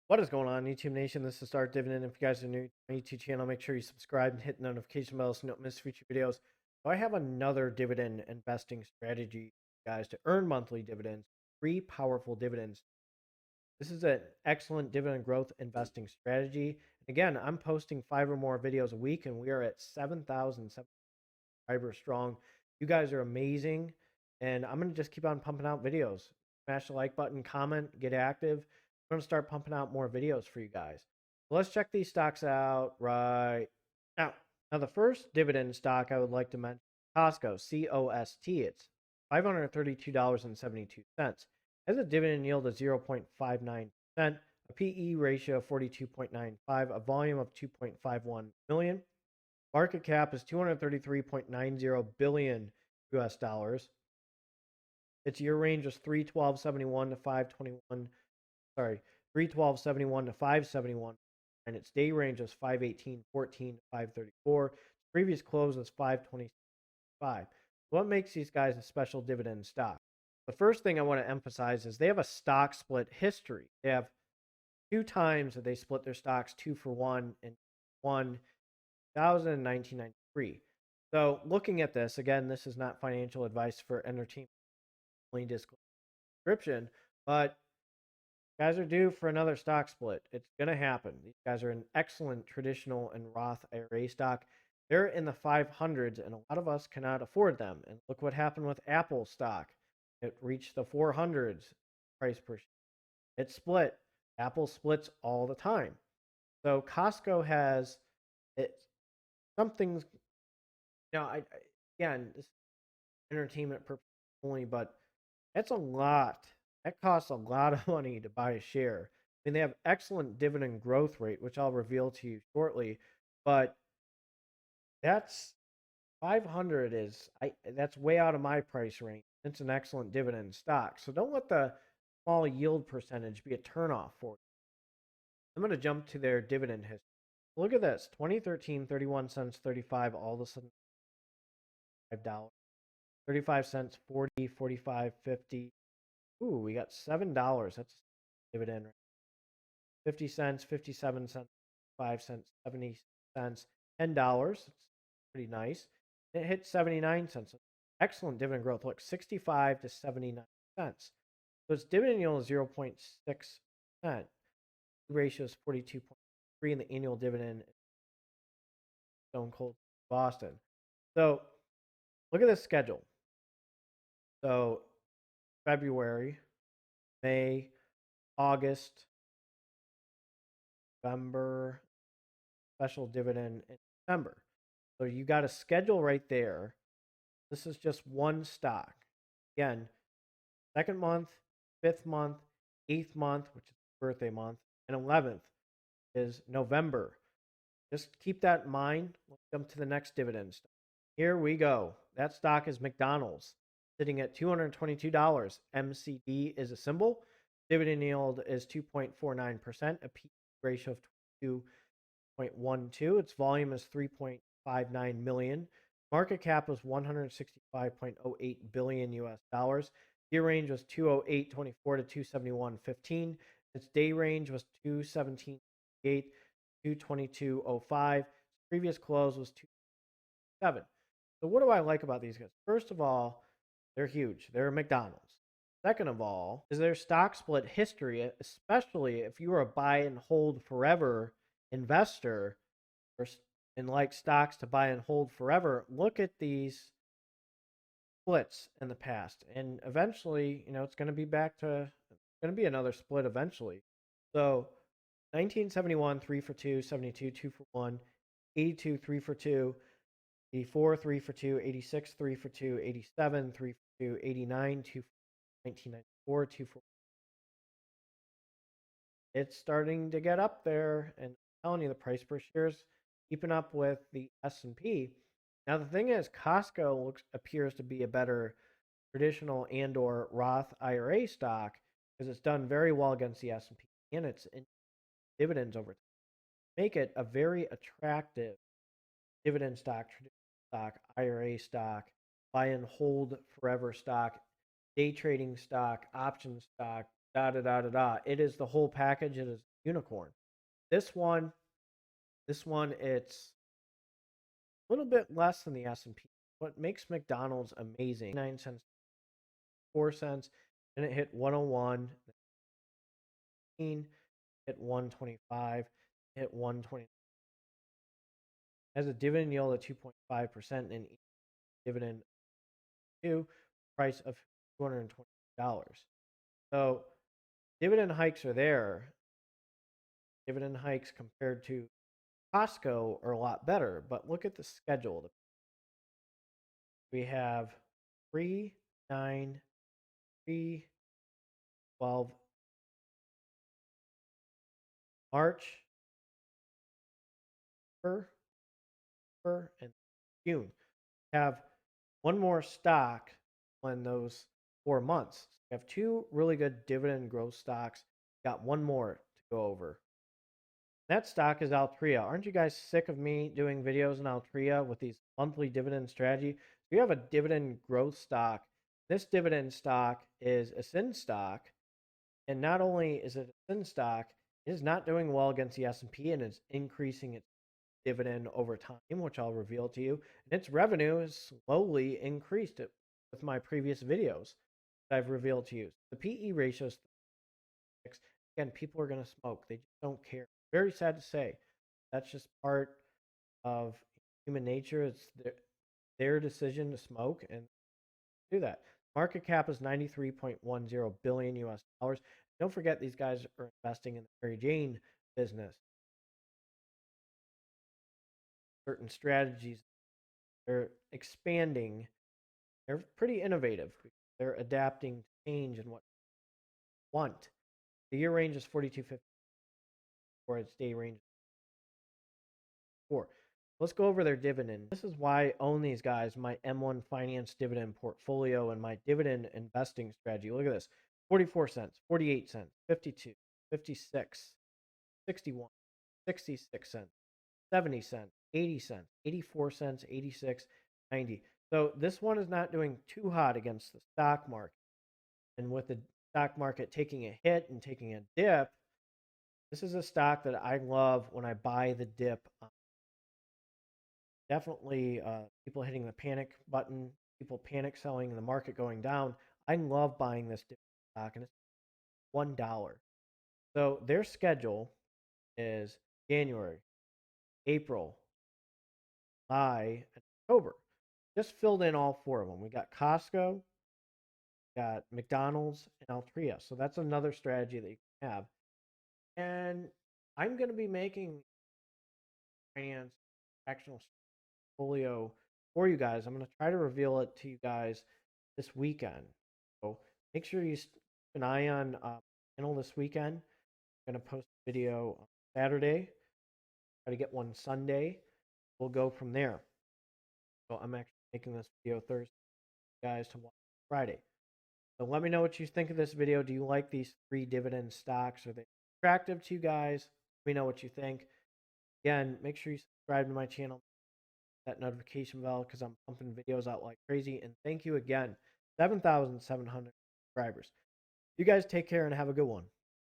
What is going on, YouTube Nation? This is Start Dividend. If you guys are new to my YouTube channel, make sure you subscribe and hit the notification bell so you don't miss future videos. So I have another dividend investing strategy, guys, to earn monthly dividends, 3 powerful dividends. This is an excellent dividend growth investing strategy. Again, I'm posting 5 or more videos a week, and we are at 7,000 subscribers strong. You guys are amazing, and I'm going to just keep on pumping out videos. Smash the like button, comment, get active. I'm going to start pumping out more videos for you guys. So let's check these stocks out right now. Now, the first dividend stock I would like to mention, Costco, C-O-S-T. It's $532.72. Has a dividend yield of 0.59%, a PE ratio of 42.95, a volume of 2.51 million. Market cap is 233.90 billion US dollars. Its year range was 312.71 to 521. Sorry, 312.71 to 571, and its day range was 518.14 to 534. Previous close was 525. What makes these guys a special dividend stock? The first thing I want to emphasize is they have a stock split history. They have 2 times that they split their stocks 2-for-1 in 1993. So looking at this, again, this is not financial advice for entertainment description, but guys are due for another stock split. It's going to happen. These guys are an excellent traditional and Roth IRA stock. They're in the 500s, and a lot of us cannot afford them. And look what happened with Apple stock. It reached the 400s price per share. It split. Apple splits all the time. So Costco has it. Something's, again, this is entertainment purpose only, but that's a lot. That costs a lot of money to buy a share. I mean, they have excellent dividend growth rate, which I'll reveal to you shortly, but that's 500 that's way out of my price range. It's an excellent dividend stock. So don't let the small yield percentage be a turnoff for you. I'm going to jump to their dividend history. Look at this. 2013, 31 cents, 35, all of a sudden $5. 35 cents, 40, 45, 50. Ooh, we got $7. That's a dividend. 50 cents, 57 cents, 5 cents, 70 cents, $10. It's pretty nice. It hit 79 cents. Excellent dividend growth. Look, 65 to 79 cents. So its dividend yield is 0.6%. Ratio is 42.3, and the annual dividend is Stone Cold Boston. So look at this schedule. So February, May, August, November, special dividend in December. So you got a schedule right there. This is just one stock. Again, second month, 5th month, 8th month, which is birthday month, and 11th is November. Just keep that in mind. Let's jump to the next dividend stock. Here we go. That stock is McDonald's, sitting at $222. MCD is a symbol. Dividend yield is 2.49%, a P ratio of 2.12. Its volume is 3.59 million. Market cap was 165.08 billion US dollars. Year range was 208.24 to 271.15. Its day range was 217.8 to 222.05. Previous close was 2.7. So what do I like about these guys? First of all, they're huge. They're McDonald's. Second of all, is their stock split history, especially if you are a buy and hold forever investor and like stocks to buy and hold forever. Look at these splits in the past, and eventually, it's going to be another split eventually. So 1971, 3 for 2, 72, 2 for 1, 82, 3 for 2, 84, 3 for 2, 86, 3 for 2, 87, 3 for 2, 89, 2 for 1994, 2 for 1. It's starting to get up there, and I'm telling you, the price per share is keeping up with the S&P. Now, the thing is, Costco appears to be a better traditional and or Roth IRA stock because it's done very well against the S&P, and it's in dividends over time. Make it a very attractive dividend stock, IRA stock, buy and hold forever stock, day trading stock, option stock, da da da da da. It is the whole package. It is unicorn. This one, it's a little bit less than the S&P. What makes McDonald's amazing? 9 cents, 4 cents, and it hit 101, hit 125, hit 120. Has a dividend yield of 2.5% and dividend price of $220. So dividend hikes are there. Dividend hikes compared to Costco are a lot better, but look at the schedule. We have 3, 9, 3, 12, March, and June. Have one more stock in those 4 months. We have 2 really good dividend growth stocks. Got one more to go over. That stock is Altria. Aren't you guys sick of me doing videos on Altria with these monthly dividend strategy? We have a dividend growth stock. This dividend stock is a sin stock, and not only is it a sin stock, it is not doing well against the S&P, and it's increasing its dividend over time, which I'll reveal to you. And its revenue has slowly increased it with my previous videos that I've revealed to you. The PE ratio is 6. Again, people are going to smoke. They just don't care. Very sad to say. That's just part of human nature. It's their decision to smoke and do that. Market cap is $93.10 billion US dollars. Don't forget, these guys are investing in the Mary Jane business. Certain strategies, they're expanding. They're pretty innovative. They're adapting to change and what they want. The year range is 42.50, or its day range 4. Let's go over their dividend. This is why I own these guys, my M1 Finance dividend portfolio and my dividend investing strategy. Look at this. 44 cents, 48 cents, 52, 56, 61, 66 cents, 70 cents, 80 cents, 84 cents, 86, 90. So this one is not doing too hot against the stock market. And with the stock market taking a hit and taking a dip, this is a stock that I love when I buy the dip. Definitely people hitting the panic button, people panic selling, and the market going down. I love buying this dip stock, and it's $1. So their schedule is January, April, July, and October. Just filled in all 4 of them. We got Costco, got McDonald's, and Altria. So that's another strategy that you can have. And I'm going to be making finance fractional portfolio for you guys. I'm going to try to reveal it to you guys this weekend. So make sure you keep an eye on channel this weekend. I'm going to post a video on Saturday. Try to get one Sunday. We'll go from there. So I'm actually making this video Thursday, guys, to watch Friday. So let me know what you think of this video. Do you like these 3 dividend stocks? Are they attractive to you guys? Let me know what you think. Again, make sure you subscribe to my channel, that notification bell, because I'm pumping videos out like crazy. And thank you again, 7,700 subscribers. You guys take care and have a good one.